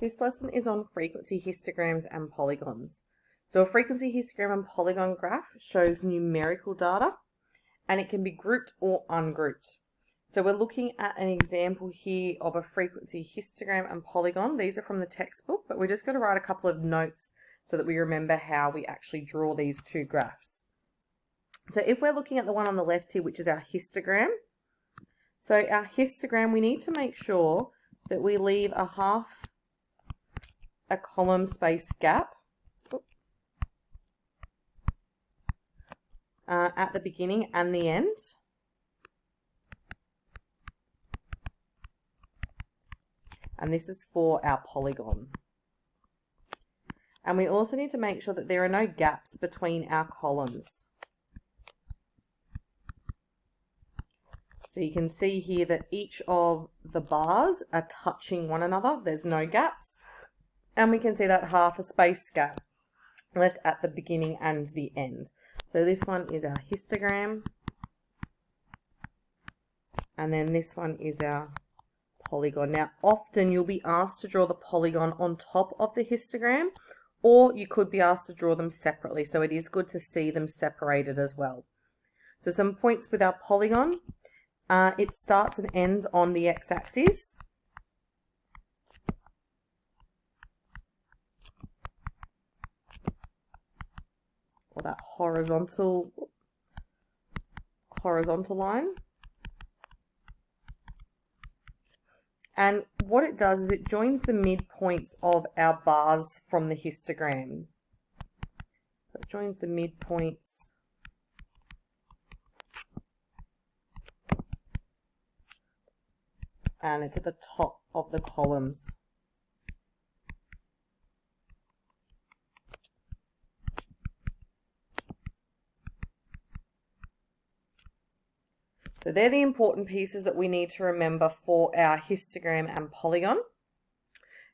This lesson is on frequency histograms and polygons. So a frequency histogram and polygon graph shows numerical data and it can be grouped or ungrouped. So we're looking at an example here of a frequency histogram and polygon. These are from the textbook, but we're just going to write a couple of notes so that we remember how we actually draw these two graphs. So if we're looking at the one on the left here, which is our histogram, so our histogram, we need to make sure that we leave a half a column space gap at the beginning and the end. And this is for our polygon. And we also need to make sure that there are no gaps between our columns. So you can see here that each of the bars are touching one another. There's no gaps. And we can see that half a space gap left at the beginning and the end. So this one is our histogram. And then this one is our polygon. Now, often you'll be asked to draw the polygon on top of the histogram, or you could be asked to draw them separately. So it is good to see them separated as well. So some points with our polygon. It starts and ends on the x-axis. Or that horizontal line. And what it does is it joins the midpoints of our bars from the histogram. So it joins the midpoints and it's at the top of the columns. So they're the important pieces that we need to remember for our histogram and polygon.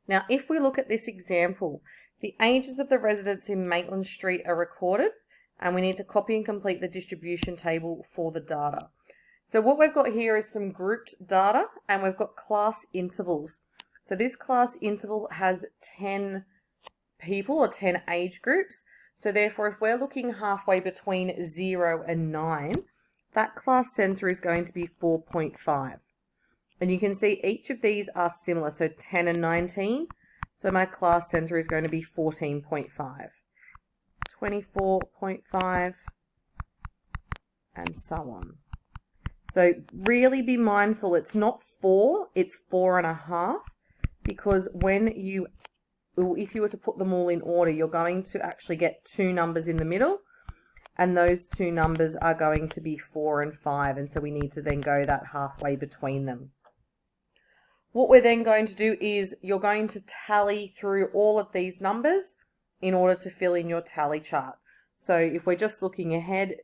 Now, if we look at this example, the ages of the residents in Maitland Street are recorded, and we need to copy and complete the distribution table for the data. So what we've got here is some grouped data, and we've got class intervals. So this class interval has 10 people or 10 age groups. So therefore, if we're looking halfway between 0 and 9, that class center is going to be 4.5. And you can see each of these are similar, so 10 and 19. So my class center is going to be 14.5, 24.5, and so on. So really be mindful, it's not 4, it's 4.5, because if you were to put them all in order, you're going to actually get two numbers in the middle, and those two numbers are going to be 4 and 5, and so we need to then go that halfway between them. What we're then going to do is you're going to tally through all of these numbers in order to fill in your tally chart. So if we're just looking ahead,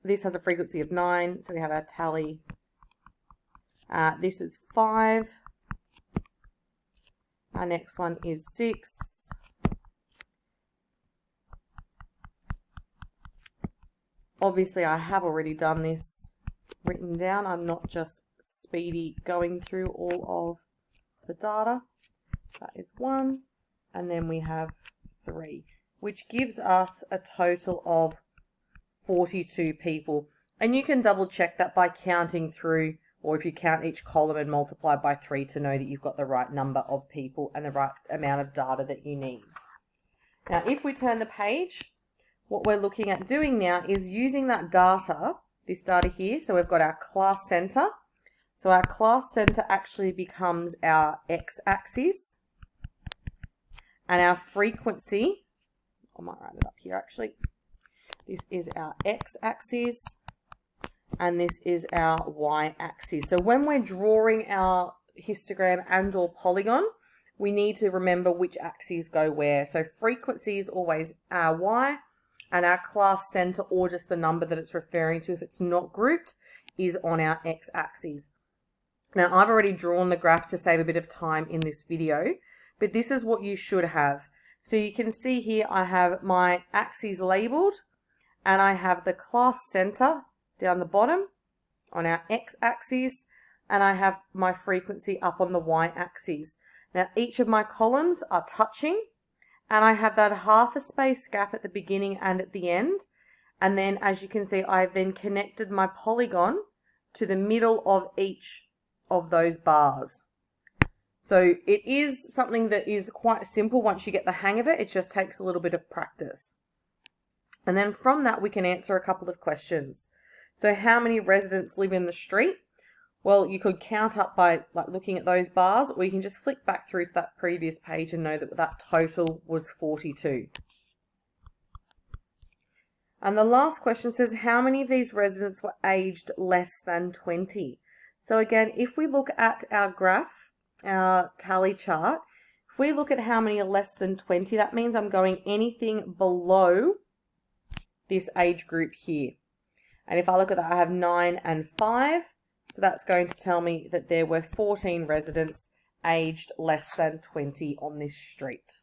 this has a frequency of 9, so we have our tally. This is 5. Our next one is 6. Obviously, I have already done this written down. I'm not just speedy going through all of the data. That is 1. And then we have 3, which gives us a total of 42 people. And you can double check that by counting through, or if you count each column and multiply by 3 to know that you've got the right number of people and the right amount of data that you need. Now, if we turn the page, what we're looking at doing now is using that data, this data here. So we've got our class center. So our class center actually becomes our x-axis. And our frequency, I might write it up here actually. This is our x-axis. And this is our y-axis. So when we're drawing our histogram and or polygon, we need to remember which axes go where. So frequency is always our y. And our class center, or just the number that it's referring to if it's not grouped, is on our x-axis. Now, I've already drawn the graph to save a bit of time in this video, but this is what you should have. So you can see here I have my axes labeled, and I have the class center down the bottom on our x-axis, and I have my frequency up on the y-axis. Now each of my columns are touching, and I have that half a space gap at the beginning and at the end. And then as you can see, I've then connected my polygon to the middle of each of those bars. So it is something that is quite simple once you get the hang of it. It just takes a little bit of practice. And then from that, we can answer a couple of questions. So how many residents live in the street? Well, you could count up by looking at those bars, or you can just flick back through to that previous page and know that that total was 42. And the last question says, how many of these residents were aged less than 20? So again, if we look at our graph, our tally chart, if we look at how many are less than 20, that means I'm going anything below this age group here. And if I look at that, I have 9 and 5. So that's going to tell me that there were 14 residents aged less than 20 on this street.